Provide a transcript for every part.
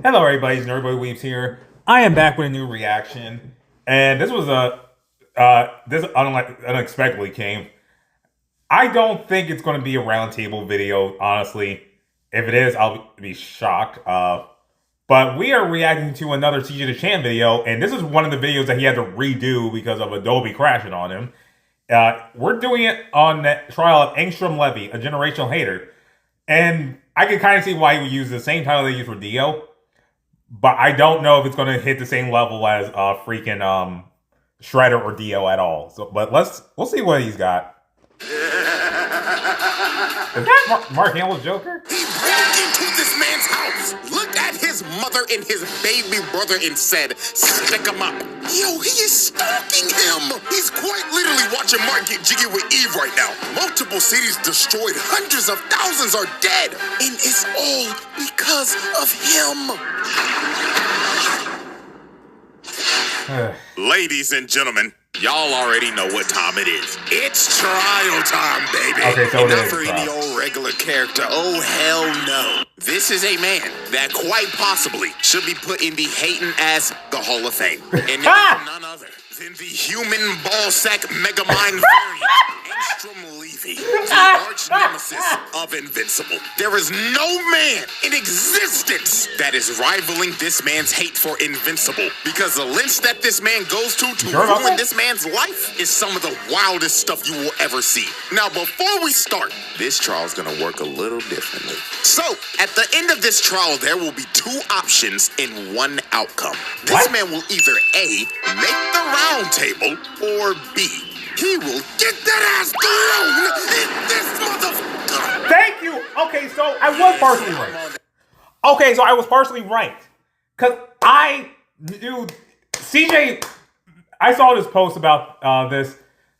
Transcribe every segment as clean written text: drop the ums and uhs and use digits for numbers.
Hello, everybody. It's Everybody Weeps here. I am back with a new reaction, and this was this unexpectedly came. I don't think it's going to be a roundtable video, honestly. If it is, I'll be shocked. But we are reacting to another CJ the Champ video, and this is one of the videos that he had to redo because of Adobe crashing on him. We're doing it on the trial of Angstrom Levy, a generational hater. And I can kind of see why he would use the same title they used for Dio. But I don't know if it's going to hit the same level as freaking Shredder or Dio at all. So, but we'll see what he's got. Is that Mark Hamill's Joker? He broke into this man's house, looked at his mother and his baby brother and said, "Stick him up." Yo, he is stalking him. He's quite literally watching Mark get jiggy with Eve right now. Multiple cities destroyed, hundreds of thousands are dead, and it's all because of him. Ladies and gentlemen, y'all already know what time it is. It's trial time, baby. Okay, so and not for any old regular character. Oh, hell no. This is a man that quite possibly should be put in the hating-ass the Hall of Fame. And it is none other than the human ballsack megamind variant, Angstrom Levy, the arch nemesis of Invincible. There is no man in existence that is rivaling this man's hate for Invincible, because the lengths that this man goes to ruin this man's life is some of the wildest stuff you will ever see. Now, before we start, this trial is going to work a little differently. So, at the end of this trial, there will be two options in one outcome. This man will either A, make the round table, or B, he will get that ass thrown in this motherfucker. Thank you. Okay, so I was partially right. Okay, so I was partially right. Because I knew CJ, I saw this post about this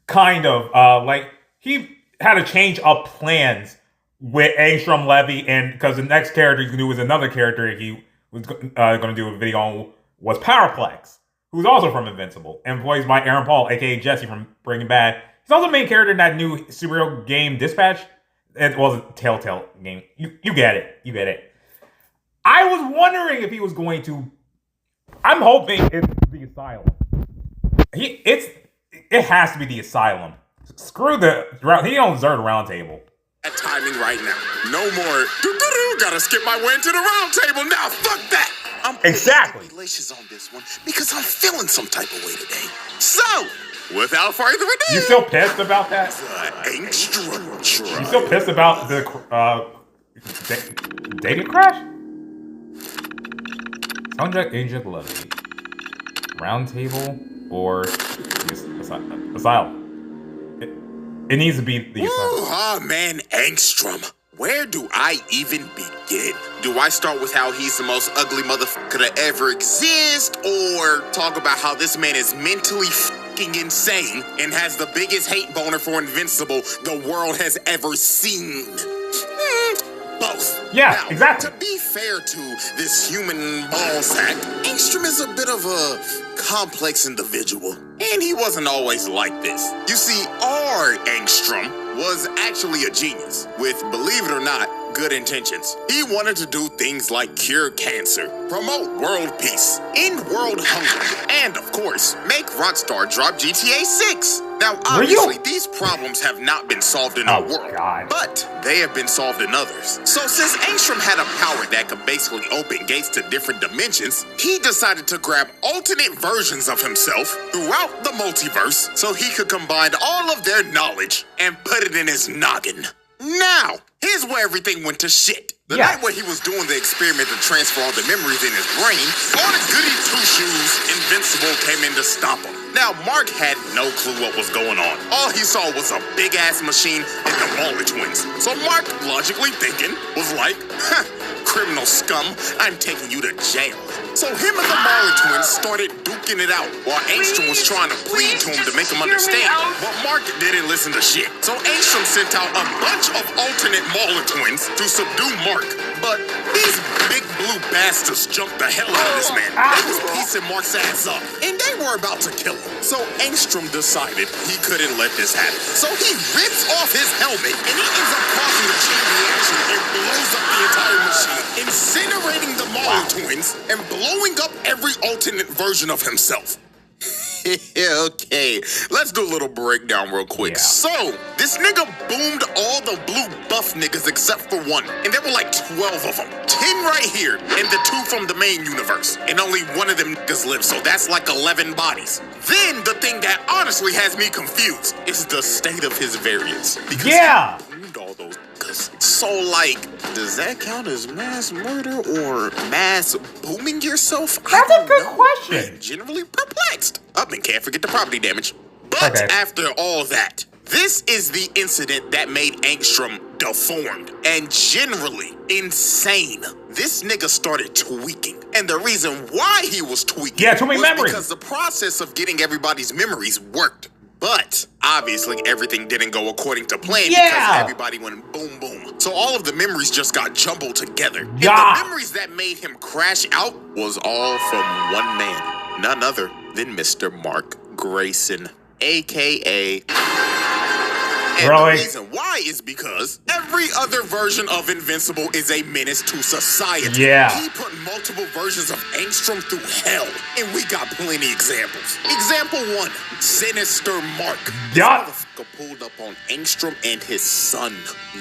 kind of, like, he had a change of plans with Angstrom Levy, and because the next character he's going to do was another character he was going to do a video on was Powerplex, who's also from Invincible, and voiced by Aaron Paul, a.k.a. Jesse from Breaking Bad. He's also the main character in that new superhero game, Dispatch. It was a Telltale game. You get it. You get it. I was wondering if he was going to... I'm hoping it's the Asylum. It has to be the Asylum. Screw the... He don't deserve a round table. That timing right now. No more... Gotta skip my way into the round table now. Fuck that. I'm exactly relations on this one because I'm feeling some type of way today. So, without further ado, you still pissed about that? Angstrom. You still pissed about the dating crash? Soundtrack Angel Levy, round table, or Asylum? It needs to be the Asylum. Oh man, Angstrom. Where do I even begin? Do I start with how he's the most ugly motherfucker to ever exist, or talk about how this man is mentally fucking insane and has the biggest hate boner for Invincible the world has ever seen? Both. Yeah, now, exactly. To be fair to this human ballsack, Angstrom is a bit of a complex individual, and he wasn't always like this. You see, our Angstrom was actually a genius with, believe it or not, good intentions. He wanted to do things like cure cancer, promote world peace, end world hunger, and of course, make Rockstar drop GTA 6. Now, obviously, these problems have not been solved in our world, but they have been solved in others. So since Angstrom had a power that could basically open gates to different dimensions, he decided to grab alternate versions of himself throughout the multiverse so he could combine all of their knowledge and put it in his noggin. Now, here's where everything went to shit. The night where he was doing the experiment to transfer all the memories in his brain, all the goody two-shoes Invincible came in to stop him. Now, Mark had no clue what was going on. All he saw was a big-ass machine and the Mauler twins. So Mark, logically thinking, was like, criminal scum, I'm taking you to jail. So him and the Mauler twins started duking it out while Angstrom was trying to plead to him to make him understand. But Mark didn't listen to shit. So Angstrom sent out a bunch of alternate Mauler twins to subdue Mark. But these big blue bastards jumped the hell out of this man. They was piecing Mark's ass up, and they were about to kill him. So Angstrom decided he couldn't let this happen. So he rips off his helmet, and he ends up causing a chain reaction and blows up the entire machine, incinerating the Mauler own twins and blowing up every alternate version of himself. Okay, let's do a little breakdown real quick. Yeah. So, this nigga boomed all the blue buff niggas except for one. And there were like 12 of them. 10 right here, and the 2 from the main universe. And only one of them niggas lives, so that's like 11 bodies. Then, the thing that honestly has me confused is the state of his variants. Because he boomed all those niggas. So, like, does that count as mass murder or mass booming yourself? That's a good question. I'm generally perplexed. And can't forget the property damage. But after all that, this is the incident that made Angstrom deformed and generally insane. This nigga started tweaking. And the reason why he was tweaking was because the process of getting everybody's memories worked. But obviously everything didn't go according to plan because everybody went boom, boom. So all of the memories just got jumbled together. And the memories that made him crash out was all from one man, none other than Mr. Mark Grayson, a.k.a. And the reason why is because every other version of Invincible is a menace to society. He put multiple versions of Angstrom through hell, and we got plenty examples. Example 1, Sinister Mark. This motherfucker pulled up on Angstrom and his son,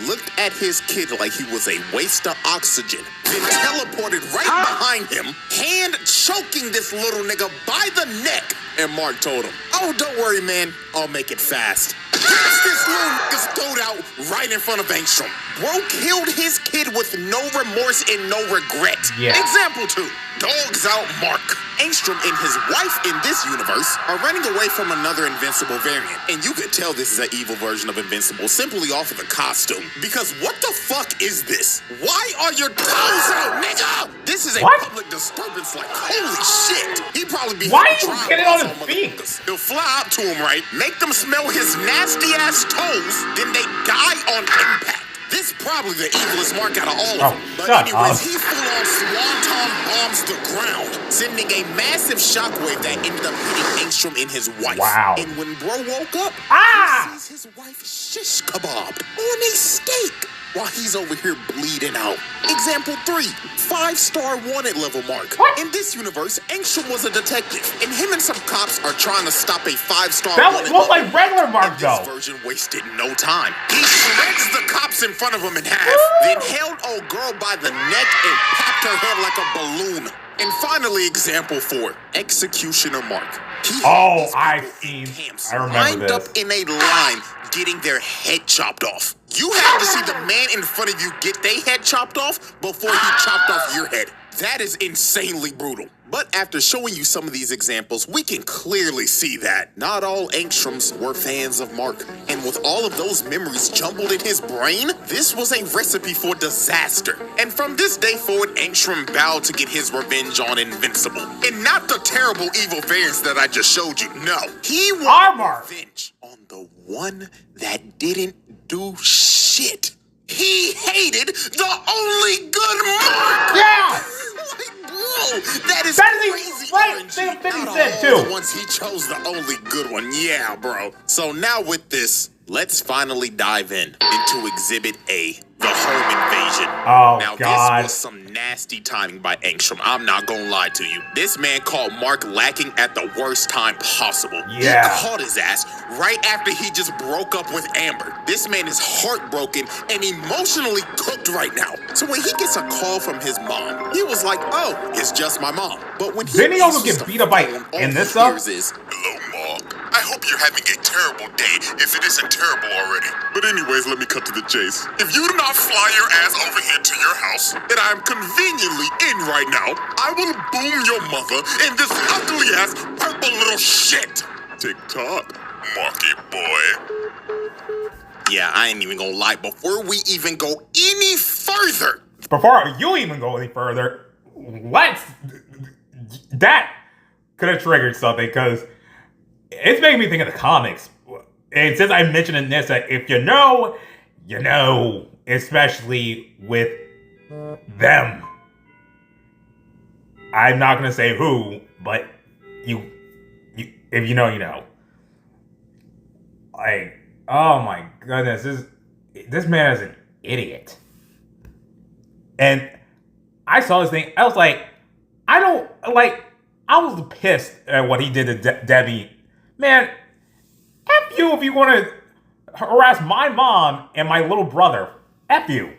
looked at his kid like he was a waste of oxygen, then teleported right behind him, hand choking this little nigga by the neck. And Mark told him, "Oh, don't worry, man. I'll make it fast." This little nigga's thrown out right in front of Angstrom. Bro killed his kid with no remorse and no regret. Example 2, Dogs Out Mark. Angstrom and his wife in this universe are running away from another Invincible variant. And you could tell this is an evil version of Invincible simply off of the costume. Because what the fuck is this? Why are your toes out, nigga? This is a public disturbance like holy shit. He probably be Why are you getting on his feet? He'll fly up to him, right? Make them smell his nasty ass toes, then they die on impact. This probably the evilest Mark out of all of them. But anyways, he full-on swanton bombs the ground, sending a massive shockwave that ended up hitting Angstrom and his wife. And when bro woke up, he sees his wife shish kebabbed on a steak while he's over here bleeding out. Example 3, 5-star wanted level Mark. In this universe, Angstrom was a detective, and him and some cops are trying to stop a 5-star wanted level. Like regular Mark, though. This version wasted no time. He shreds the cops in front of him in half, then held old girl by the neck and popped her head like a balloon. And finally, example 4, Executioner Mark. I remember lined this. up in a line, getting their head chopped off. You have to see the man in front of you get their head chopped off before he chopped off your head. That is insanely brutal. But after showing you some of these examples, we can clearly see that not all Angstroms were fans of Mark. And with all of those memories jumbled in his brain, this was a recipe for disaster. And from this day forward, Angstrom vowed to get his revenge on Invincible. And not the terrible evil variants that I just showed you. No, he wanted revenge on the one that didn't do shit. He hated the only good Mark! Bro, that is crazy. Right, 50 Cent too. Once he chose the only good one, yeah, bro. So now with this, let's finally dive into Exhibit A, the home invasion. Now this was some nasty timing by Angstrom. I'm not gonna lie to you. This man caught Mark lacking at the worst time possible. He caught his ass right after he just broke up with Amber. This man is heartbroken and emotionally cooked right now. So when he gets a call from his mom, he was like, "Oh, it's just my mom." But when he also get beat up by in this stuff. "Hello, Mark. I hope you're having a terrible day if it isn't terrible already. But anyways, let me cut to the chase. If you do not fly your ass over here to your house that I am conveniently in right now, I will boom your mother in this ugly ass purple little shit." TikTok, Marky boy. Yeah, I ain't even gonna lie. Before we even go any further. Before you even go any further, that could have triggered something, because it's making me think of the comics. And since I mentioned in this that if you know, you know, especially with them. I'm not gonna say who, but you if you know, you know. Like, oh my goodness, this man is an idiot. And I saw this thing. I was like, I was pissed at what he did to Debbie. Man, F you if you want to harass my mom and my little brother. F you.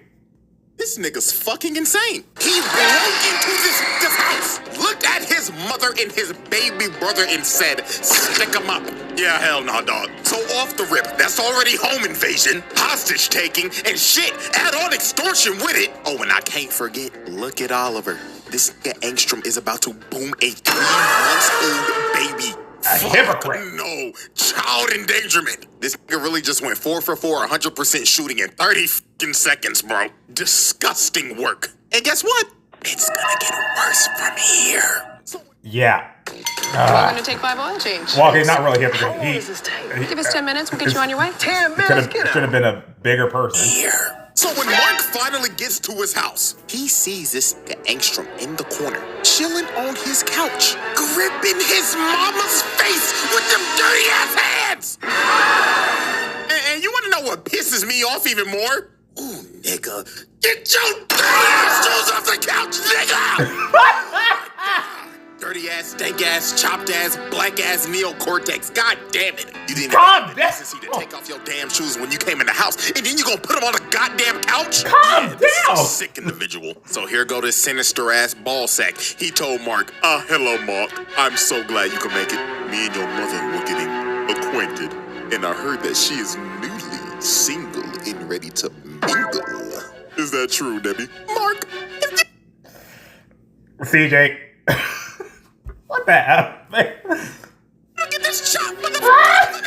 This nigga's fucking insane. He broke into this house, looked at his mother and his baby brother and said, stick 'em up. Yeah, hell no, dog. So off the rip, that's already home invasion, hostage taking, and shit. Add on extortion with it. Oh, and I can't forget, look at Oliver. This nigga Angstrom is about to boom a 3-month-old baby. A hypocrite. No, child endangerment. This nigga really just went 4 for 4, 100% shooting in 30 fucking seconds, bro. Disgusting work. And guess what? It's gonna get worse from here. Yeah. We're gonna take 5 oil change. Well, okay, not really hypocrite. Give us 10 minutes, we'll get you on your way. 10 minutes, should have been a bigger person. Here. So when Mark finally gets to his house, he sees this nigga Angstrom in the corner, chilling on his couch, gripping his mama's face with them dirty ass hands. And you wanna know what pisses me off even more? Ooh, nigga, get your dirty ass shoes off the couch, nigga! Dirty ass, stank ass, chopped ass, black ass neocortex. God damn it. You didn't have the decency to take off your damn shoes when you came in the house, and then you gonna put them on the goddamn couch? Calm down. Sick individual. So here go this sinister ass ball sack. He told Mark, hello Mark. I'm so glad you can make it. Me and your mother were getting acquainted, and I heard that she is newly single and ready to mingle. Is that true, Debbie? Mark, CJ. What the hell, man? look at this chop, motherfucker!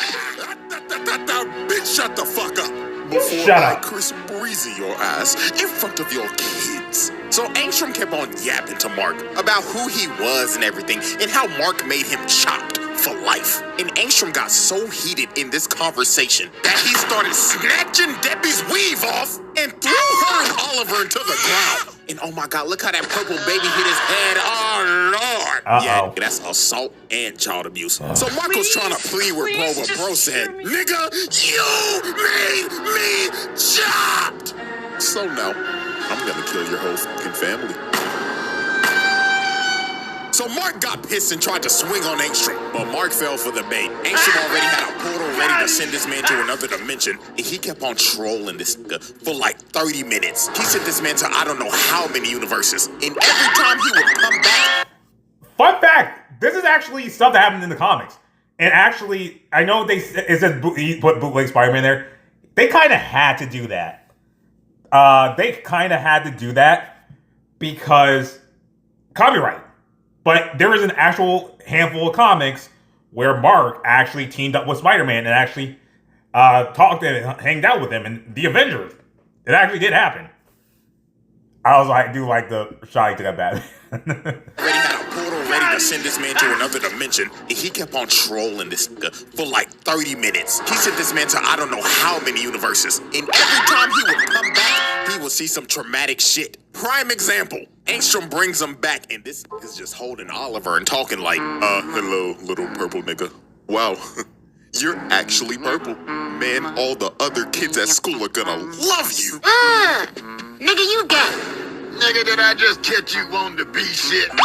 Bitch, shut the fuck up. Before Shut I up. Chris Breezy your ass in front of your kids. So Angstrom kept on yapping to Mark about who he was and everything, and how Mark made him chopped for life. And Angstrom got so heated in this conversation that he started snatching Debbie's weave off and threw her and Oliver into the ground. And oh my God, look how that purple baby hit his head. Oh Lord. Yeah, that's assault and child abuse. So Mark was trying to plead with bro, but bro said, nigga, you made me chopped. So no, I'm gonna kill your whole fucking family. So Mark got pissed and tried to swing on Angstrom, but Mark fell for the bait. Angstrom already had a portal ready to send this man to another dimension, and he kept on trolling this nigga for like 30 minutes. He sent this man to I don't know how many universes, and every time he would come back... Fun fact, this is actually stuff that happened in the comics. And actually, I know it says he put bootleg Spider-Man there. They kind of had to do that. They kind of had to do that because copyright. But there is an actual handful of comics where Mark actually teamed up with Spider-Man and actually talked and hanged out with him in the Avengers. It actually did happen. I do like the shot he took at Batman. Already had a portal ready to send this man to another dimension, and he kept on trolling this nigga for like 30 minutes. He sent this man to I don't know how many universes, and every time he would come back, he would see some traumatic shit. Prime example, Angstrom brings him back, and this is just holding Oliver and talking like, hello, little purple nigga. Wow, you're actually purple. Man, all the other kids at school are gonna love you. Nigga, you gay. Nigga, did I just catch you wanting to be shit? Sweet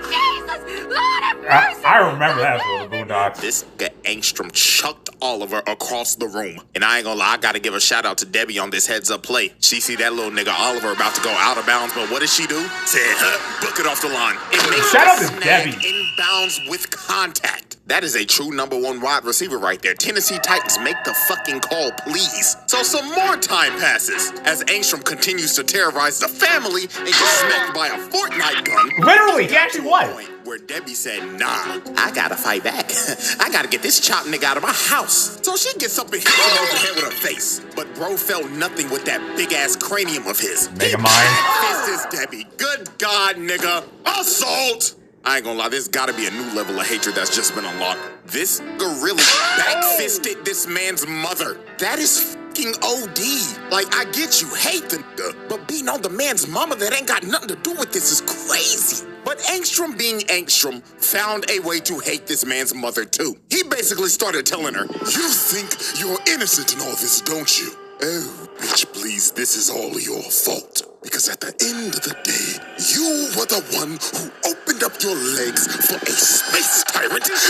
Jesus! Lord have mercy! I remember that for the Boondocks. This guy Angstrom chucked Oliver across the room. And I ain't gonna lie, I gotta give a shout out to Debbie on this heads up play. She see that little nigga Oliver about to go out of bounds, but what does she do? Said, book it off the line. It makes Shout out to snag Debbie. inbounds with contact. That is a true #1 wide receiver right there. Tennessee Titans, make the fucking call, please. So some more time passes as Angstrom continues to terrorize the family and gets smacked by a Fortnite gun. Literally, he actually was. Where Debbie said, nah, I gotta fight back. I gotta get this chopped nigga out of my house. So she gets up and hits him over the head with her face. But bro felt nothing with that big ass cranium of his. Mega Mind. This is Debbie. Good God, nigga. Assault! I ain't gonna lie, there's gotta be a new level of hatred that's just been unlocked. This gorilla back-fisted this man's mother. That is fucking OD. Like, I get you hate the nigga, but beating on the man's mama that ain't got nothing to do with this is crazy. But Angstrom, being Angstrom, found a way to hate this man's mother too. He basically started telling her, you think you're innocent in all this, don't you? Oh, bitch, please, this is all your fault. Because at the end of the day, you were the one who opened up your legs for a space tyrant. He's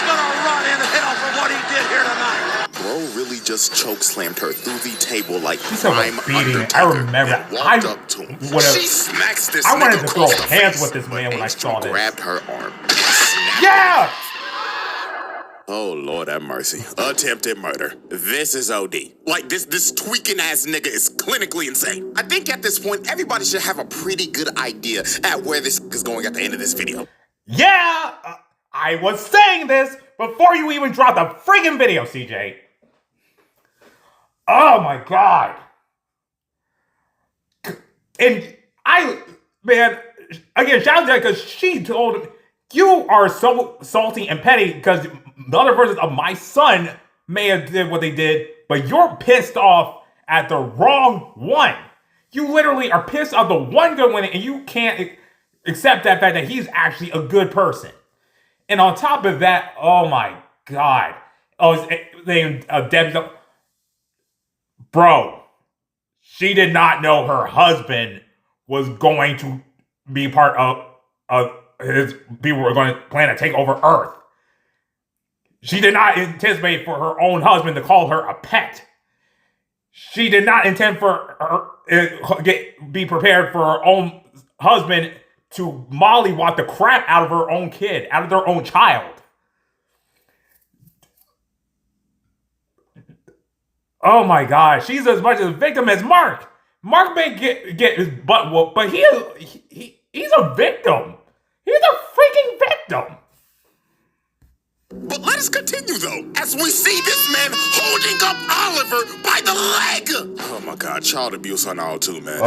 gonna rot in hell for what he did here tonight. Bro really just chokeslammed her through the table like She's so prime beating. Undertaker. I remember. And walked up to him. She smacks this I wanted nigga to throw across the hands face, with this man but when I Angstrom saw this. grabbed her arm. Snapped Yeah! Oh, Lord have mercy. Attempted murder. This is OD. Like, this tweaking ass nigga is clinically insane. I think at this point, everybody should have a pretty good idea at where this is going at the end of this video. Yeah! I was saying this before you even dropped the friggin' video, CJ. Oh my god. And man, again, shout out to her because she told him, you are so salty and petty because the other versions of my son may have did what they did, but you're pissed off at the wrong one. You literally are pissed off the one good one, and you can't accept that fact that he's actually a good person. And on top of that, oh my god. Oh, Debbie's up. Bro, she did not know her husband was going to be part of his people were going to plan to take over Earth. She did not anticipate for her own husband to call her a pet. She did not intend for her be prepared for her own husband to mollywop the crap out of her own kid, out of their own child. Oh my God, she's as much a victim as Mark. Mark may get his butt whooped, but he's a victim. He's a freaking victim. But let us continue, though, as we see this man holding up Oliver by the leg. Oh my God, child abuse on all too, man.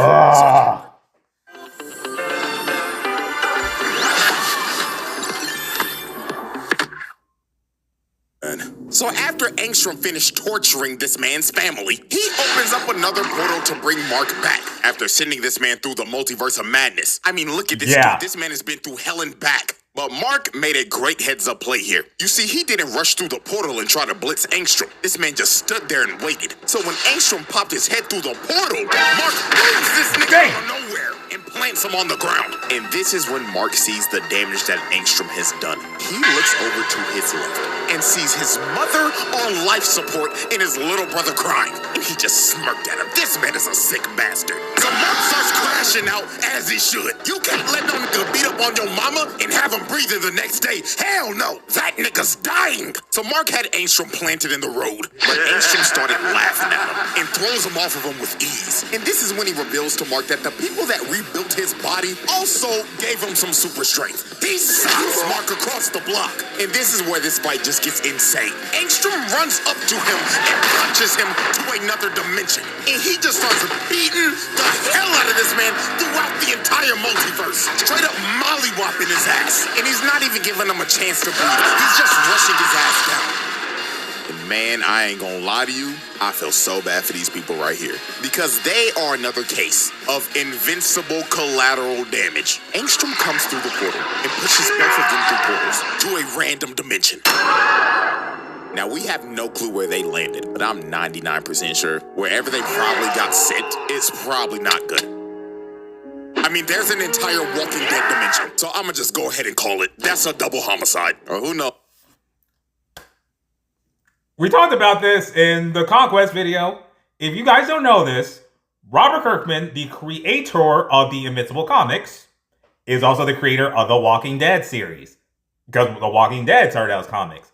So after Angstrom finished torturing this man's family, he opens up another portal to bring Mark back after sending this man through the multiverse of madness. I mean, look at this dude. This man has been through hell and back. But Mark made a great heads-up play here. You see, he didn't rush through the portal and try to blitz Angstrom. This man just stood there and waited. So when Angstrom popped his head through the portal, Mark moves this nigga out of nowhere and plants him on the ground. And this is when Mark sees the damage that Angstrom has done. He looks over to his left and sees his mother on life support and his little brother crying. And he just smirked at him. This man is a sick bastard. So Mark starts crashing out as he should. You can't let no nigga beat up on your mama and have him breathing the next day. Hell no. That nigga's dying. So Mark had Angstrom planted in the road, but Angstrom started laughing at him and throws him off of him with ease. And this is when he reveals to Mark that the people that rebuilt his body also gave him some super strength. He socks Mark across the block. And this is where this fight just gets insane. Angstrom runs up to him and punches him to another dimension. And he just starts beating the hell out of this man throughout the entire multiverse. Straight up mollywopping his ass. And he's not even giving him a chance to breathe. He's just rushing his ass down. And man, I ain't gonna lie to you, I feel so bad for these people right here. Because they are another case of invincible collateral damage. Angstrom comes through the portal and pushes both of them through portals to a random dimension. Now, we have no clue where they landed, but I'm 99% sure wherever they probably got sent is probably not good. I mean, there's an entire Walking Dead dimension, so I'm gonna just go ahead and call it. That's a double homicide, or who knows? We talked about this in the Conquest video. If you guys don't know this, Robert Kirkman, the creator of the Invincible comics, is also the creator of the Walking Dead series. Because the Walking Dead started out as comics.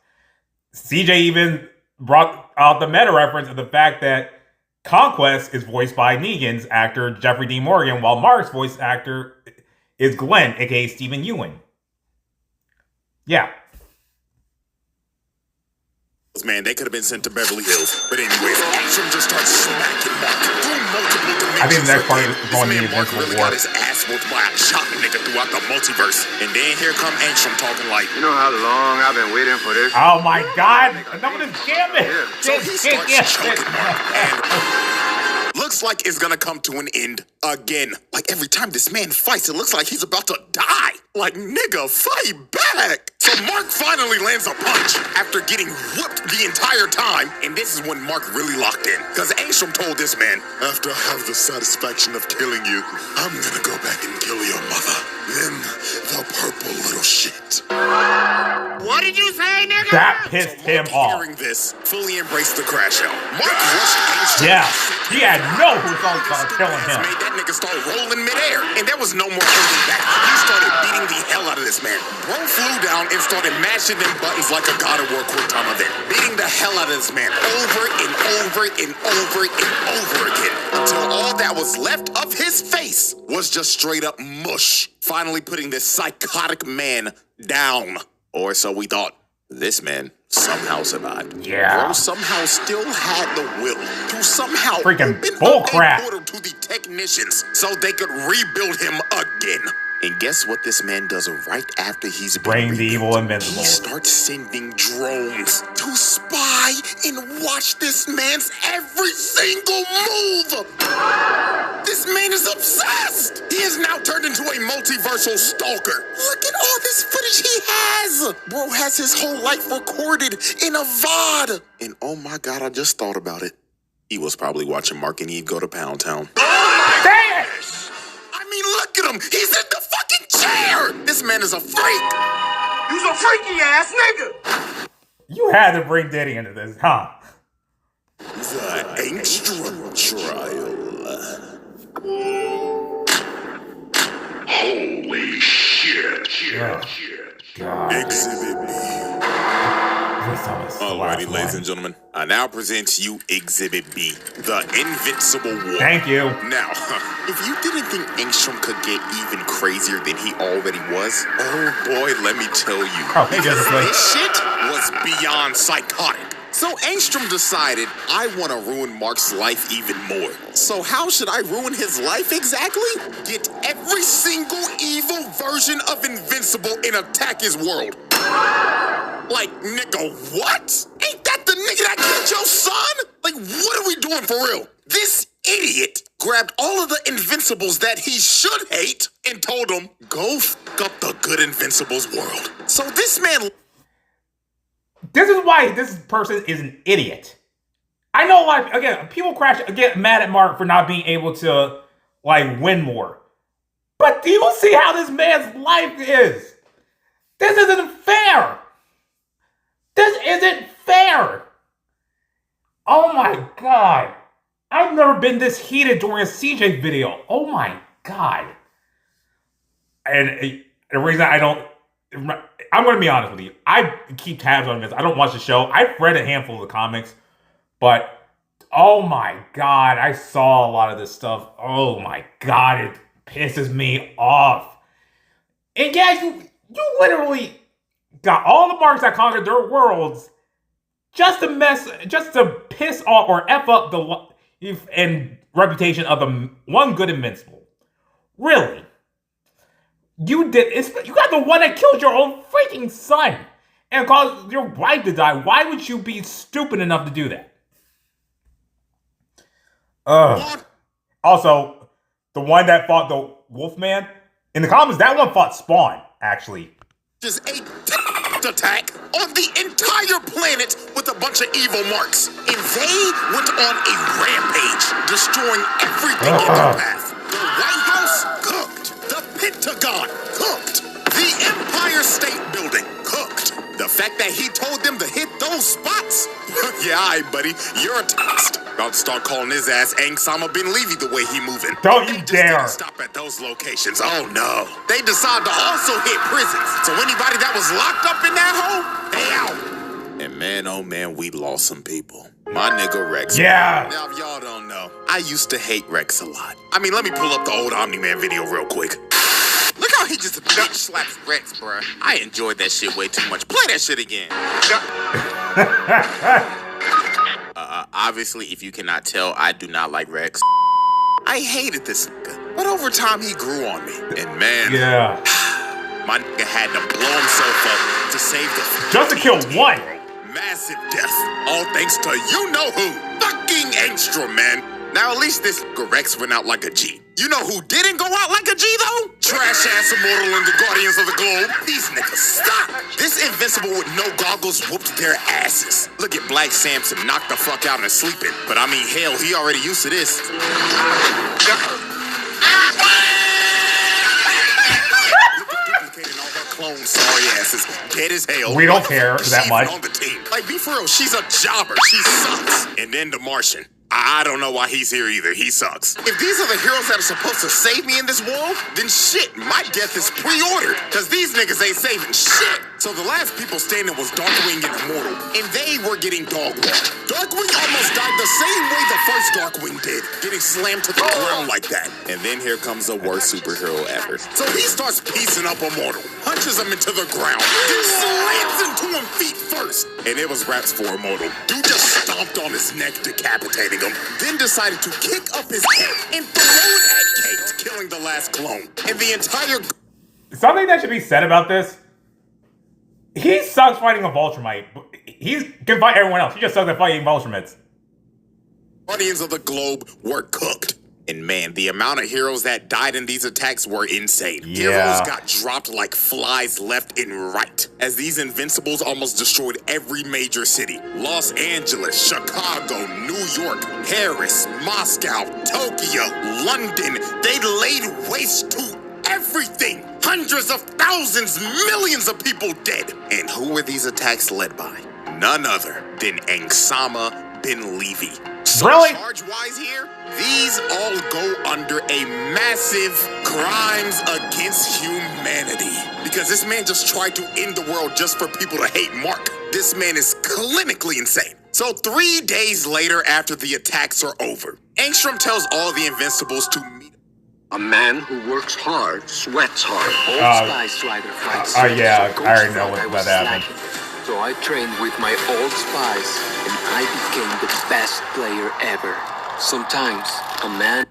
CJ even brought out the meta reference of the fact that Conquest is voiced by Negan's actor Jeffrey D. Morgan, while Mark's voice actor is Glenn, aka Stephen Ewing. Yeah. Man, they could have been sent to Beverly Hills. But anyways, Angstrom just starts smacking Mark through multiple dimensions. I think the next part is going to be Mark really got his ass whooped by a shot nigga throughout the multiverse. And then here come Angstrom talking like, you know how long I've been waiting for this? Oh my God! Enough of this gambit! So he starts choking Mark, and looks like it's gonna come to an end again. Like every time this man fights, it looks like he's about to die. Like, nigga, fight back. So Mark finally lands a punch after getting whooped the entire time. And this is when Mark really locked in. Because Angstrom told this man, after I have the satisfaction of killing you, I'm gonna go back and kill your mother. Then the purple little shit. What did you say, nigga? That pissed him off. Hearing this, fully embraced the crash out. Mark rushed Angstrom. Yeah, he had no results on killing him. Made that nigga start rolling midair, and there was no more holding back. He started beating the hell out of this man. Bro flew down and started mashing them buttons like a God of War quick time event, beating the hell out of this man over and over and over and over again until all that was left of his face was just straight up mush. Finally putting this psychotic man down, or so we thought. This man somehow survived. Yeah. Bro somehow still had the will to somehow Freaking open bullcrap. up a portal to the technicians so they could rebuild him again. And guess what this man does right after he's been Bring the rebuilt? evil invincible. He starts sending drones to spy and watch this man's every single move. This man is obsessed. He has now turned into a multiversal stalker. Look at all this footage he has. Bro has his whole life recorded in a VOD. And oh my God, I just thought about it. He was probably watching Mark and Eve go to Pound Town. Dang it! I mean, look at him. He's in the fucking chair. This man is a freak. You's a freaky ass nigga. You had to bring Diddy into this, huh? The Angstrom trial. Holy shit. Yeah. God. Exhibit B. Alrighty, ladies and gentlemen, I now present to you Exhibit B, the Invincible War. Thank you. Now, if you didn't think Angstrom could get even crazier than he already was, oh boy, let me tell you. Oh, he does it. This shit was beyond psychotic. So Angstrom decided, I want to ruin Mark's life even more. So how should I ruin his life exactly? Get every single evil version of Invincible and attack his world. Like, nigga, what? Ain't that the nigga that killed your son? Like, what are we doing for real? This idiot grabbed all of the Invincibles that he should hate and told them, go f*** up the good Invincibles world. So this man... This is why this person is an idiot. I know, like, again, people get mad at Mark for not being able to, like, win more. But do you see how this man's life is? This isn't fair. This isn't fair. Oh my God. I've never been this heated during a CJ video. Oh my God. And the reason I don't... I'm going to be honest with you. I keep tabs on this. I don't watch the show. I've read a handful of the comics. But, oh my God, I saw a lot of this stuff. Oh my God, it pisses me off. And yeah, you literally got all the marks that conquered their worlds just to piss off or F up the life and reputation of the one good Invincible. Really? You got the one that killed your own freaking son and caused your wife to die. Why would you be stupid enough to do that? Also, the one that fought the Wolfman, in the comics, that one fought Spawn, actually. Just a attack on the entire planet with a bunch of evil marks. And they went on a rampage, destroying everything in their path. The White House cooked. The Pentagon cooked. The Empire State Building cooked. The fact that he told them to hit those spots? Yeah, all right, buddy. You're a text. About to start calling his ass Angstrom bin Levy the way he moving. Don't you dare. Didn't stop at those locations. Oh, no. They decided to also hit prisons. So anybody that was locked up in that hole, they out. And man, oh man, we lost some people. My nigga Rex. Yeah. Now, if y'all don't know, I used to hate Rex a lot. I mean, let me pull up the old Omni-Man video real quick. Look how he just bitch slaps Rex, bruh. I enjoyed that shit way too much. Play that shit again. Obviously, if you cannot tell, I do not like Rex. I hated this nigga, but over time he grew on me. And man, yeah, my nigga had to blow himself up to save the just to kill one. Massive death, all thanks to you know who, fucking Angstrom, man. Now at least this Rex went out like a G. You know who didn't go out like a G, though? Trash-ass Immortal and the Guardians of the Globe. These niggas stop. This Invincible with no goggles whooped their asses. Look at Black Samson knocked the fuck out and sleeping. But I mean, hell, he already used to this. Clones, sorry asses, dead as hell. We don't care that much. On the team. Like, be for real, she's a jobber. She sucks. And then the Martian. I don't know why he's here either. He sucks. If these are the heroes that are supposed to save me in this world, then shit, my death is pre-ordered. Because these niggas ain't saving shit. So the last people standing was Darkwing and Immortal, and they were getting dog-walked. Darkwing almost died the same way the first Darkwing did, getting slammed to the ground like that. And then here comes the worst superhero ever. So he starts piecing up Immortal, punches him into the ground, then slams into him feet first. And it was raps for Immortal. Dude just stomped on his neck, decapitating him, then decided to kick up his head and throw it at Kate, killing the last clone. And the entire... Something that should be said about this, he sucks fighting a Viltrumite. He can fight everyone else. He just sucks at fighting Viltrumites. Guardians of the Globe were cooked. And man, the amount of heroes that died in these attacks were insane. Yeah. Heroes got dropped like flies left and right, as these Invincibles almost destroyed every major city. Los Angeles, Chicago, New York, Paris, Moscow, Tokyo, London. They laid waste to everything. Hundreds of thousands, millions of people dead. And who were these attacks led by? None other than Angstrom bin Levy. So really? charge-wise here, these all go under a massive crimes against humanity. Because this man just tried to end the world just for people to hate Mark. This man is clinically insane. So 3 days later, after the attacks are over, Angstrom tells all the Invincibles to meet. A man who works hard, sweats hard. Old Spice Strider fights. Yeah, I already know what happened. So I trained with my Old Spice, and I became the best player ever. Sometimes, a man...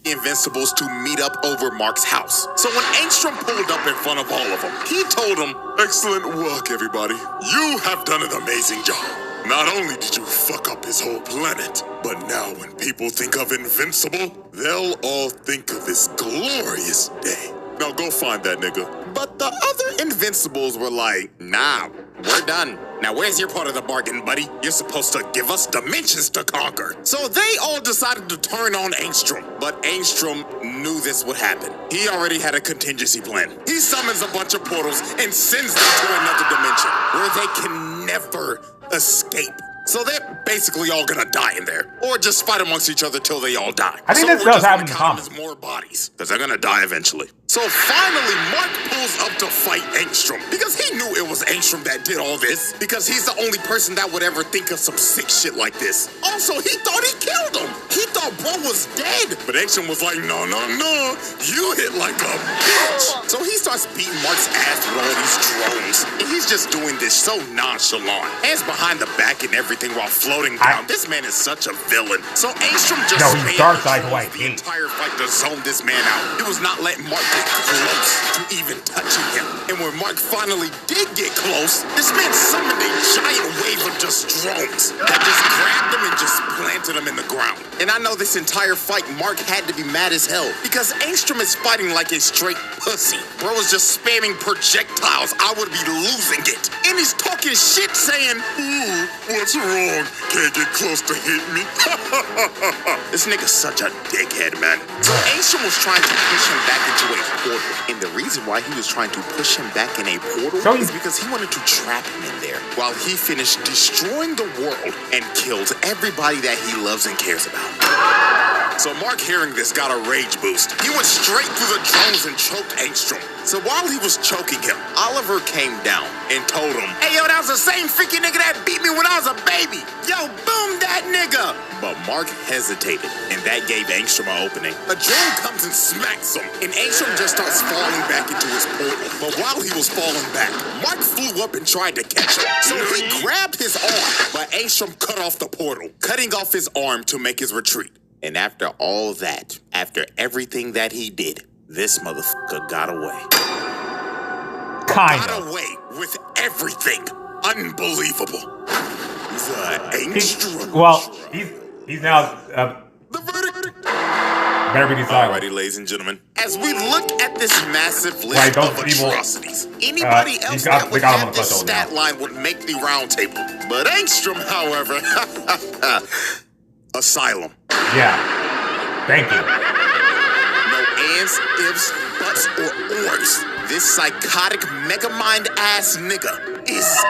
Invincibles to meet up over Mark's house. So when Angstrom pulled up in front of all of them, he told them, "Excellent work, everybody. You have done an amazing job. Not only did you fuck up his whole planet, but now when people think of Invincible, they'll all think of this glorious day. Now go find that nigga." But the other Invincibles were like, "Nah, we're done. Now where's your part of the bargain, buddy? You're supposed to give us dimensions to conquer." So they all decided to turn on Angstrom. But Angstrom knew this would happen. He already had a contingency plan. He summons a bunch of portals and sends them to another dimension where they can never escape. So they're basically all gonna die in there. Or just fight amongst each other till they all die. I think so this does happen in common. comics. More bodies, because they're gonna die eventually. So finally, Mark pulls up to fight Angstrom, because he knew it was Angstrom that did all this, because he's the only person that would ever think of some sick shit like this. Also, he thought he killed him. He thought bro was dead. But Angstrom was like, no, you hit like a bitch. So he starts beating Mark's ass with all these drones, and he's just doing this so nonchalant. Hands behind the back and everything while floating down. This man is such a villain. So Angstrom just he's Darkseid who I the hate. entire fight to zone this man out. He was not letting Mark get close to even touching him. And when Mark finally did get close, this man summoned a giant wave of just drones that just grabbed him and just planted him in the ground. And I know this entire fight, Mark had to be mad as hell because Angstrom is fighting like a straight pussy. Bro was just spamming projectiles. I would be losing it. And he's talking shit saying, "Ooh, what's wrong? Can't get close to hit me." This nigga's such a dickhead, man. So Angstrom was trying to push him back into a portal. And the reason why he was trying to push him back in a portal is because he wanted to trap him in there while he finished destroying the world and killed everybody that he loves and cares about. So Mark, hearing this, got a rage boost. He went straight through the drones and choked Angstrom. So while he was choking him, Oliver came down and told him, "Hey, yo, that was the same freaking nigga that beat me when I was a baby. Yo, boom that nigga." But Mark hesitated, and that gave Angstrom an opening. A drone comes and smacks him, and Angstrom just starts falling back into his portal. But while he was falling back, Mark flew up and tried to catch him. So he grabbed his arm, but Angstrom cut off the portal, cutting off his arm to make his retreat. And after all that, after everything that he did, this motherfucker got away. Got away with everything. Unbelievable. He's Angstrom. He's now. Better be decided. Alrighty, ladies and gentlemen. As we look at this massive list Right, those of people, atrocities, anybody else that would they got him on have the this plateau stat now. line would make the round table. But Angstrom, however, asylum. Yeah. Thank you. No ands, ifs, buts, or ors. This psychotic megamind ass nigga is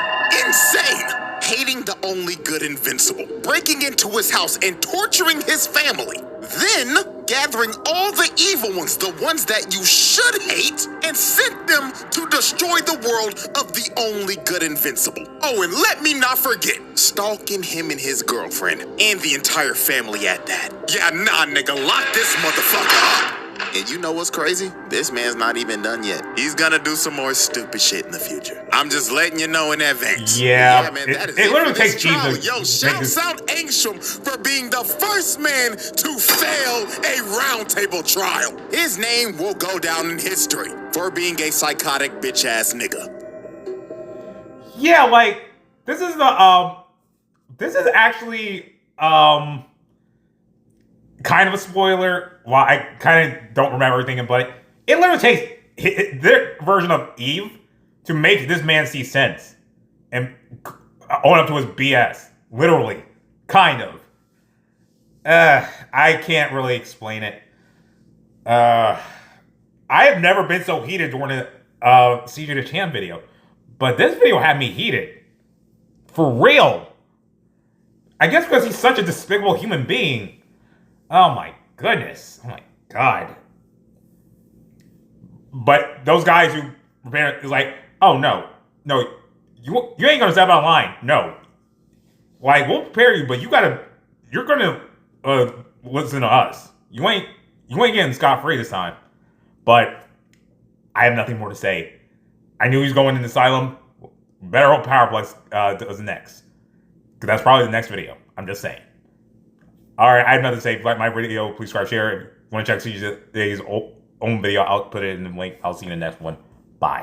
insane. Hating the only good invincible. Breaking into his house and torturing his family. Then gathering all the evil ones, the ones that you should hate, and sent them to destroy the world of the only good invincible. Oh, and let me not forget, stalking him and his girlfriend, and the entire family at that. Yeah, nah, nigga, lock this motherfucker up. And you know what's crazy? This man's not even done yet. He's gonna do some more stupid shit in the future. I'm just letting you know in advance. Yeah, man, that is it literally for this takes trial. Jesus. Yo, shouts out Angstrom for being the first man to fail a roundtable trial. His name will go down in history for being a psychotic bitch-ass nigga. Yeah, like, this is actually, kind of a spoiler. Well, I kind of don't remember everything, but it literally takes their version of Eve to make this man see sense and own up to his BS. Literally. Kind of. I can't really explain it. I have never been so heated during a CJ the Champ video, but this video had me heated. For real. I guess because he's such a despicable human being. Oh my goodness. Oh my God. But those guys who is like, oh no, you ain't gonna step out of line. No. Like, we'll prepare you, but you're gonna listen to us. You ain't getting scot-free this time. But I have nothing more to say. I knew he was going in the asylum. Better hope Powerplex does next. Because that's probably the next video. I'm just saying. Alright, I have nothing to say. If you like my video, please subscribe, share. If you want to check CJ's own video, I'll put it in the link. I'll see you in the next one. Bye.